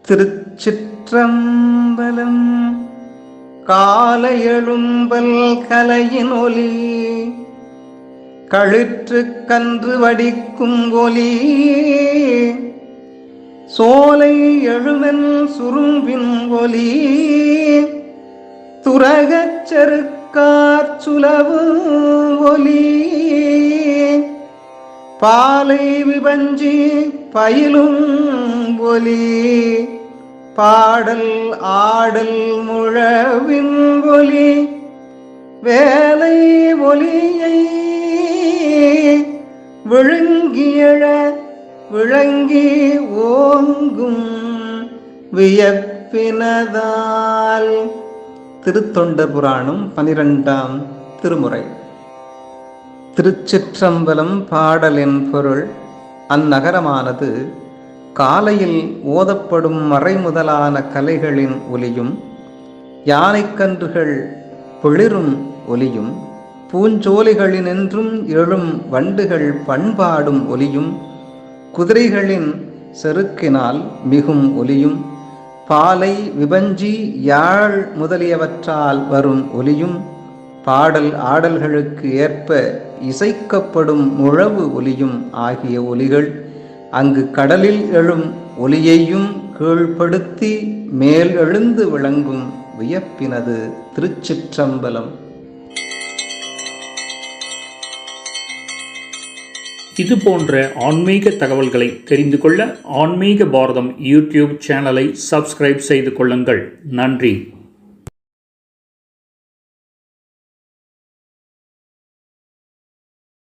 திருச்சிற்றம்பலம். காலை எழும்பல் கலையின் ஒலி, களிற்று கன்று வடிக்கும் ஒலி, சோலை எழுமென் சுரும்பின் ஒலி, துரகச் செருக்காற் சுலவு ஒலி, பாலை விபஞ்சி பயிலும் ஒலி, பாடல் ஆடல் முழவின் ஒலி, வேலை ஒலியை விழுங்கியழ விளங்கி ஓங்கும் வியப்பினதால். திருத்தொண்டர் புராணம் 12ஆம் திருமுறை. திருச்சிற்றம்பலம் பாடலின் பொருள். அந்நகரமானது காலையில் ஓதப்படும் மறைமுதலான கலைகளின் ஒலியும், யானைக்கன்றுகள் பிளிரும் ஒலியும், பூஞ்சோலைகளினின்றும் எழும் வண்டுகள் பண்பாடும் ஒலியும், குதிரைகளின் செருக்கினால் மிகும் ஒலியும், பாலை விபஞ்சி யாழ் முதலியவற்றால் வரும் ஒலியும், பாடல் ஆடல்களுக்கு ஏற்ப இசைக்கப்படும் முழவு ஒலியும் ஆகிய ஒலிகள் அங்கு கடலில் எழும் ஒலியையும் கீழ்ப்படுத்தி மேல் எழுந்து விளங்கும் வியப்பினது. திருச்சிற்றம்பலம். இது போன்ற ஆன்மீக தகவல்களை தெரிந்து கொள்ள ஆன்மீக பாரதம் யூடியூப் சேனலை சப்ஸ்கிரைப் செய்து கொள்ளுங்கள். நன்றி.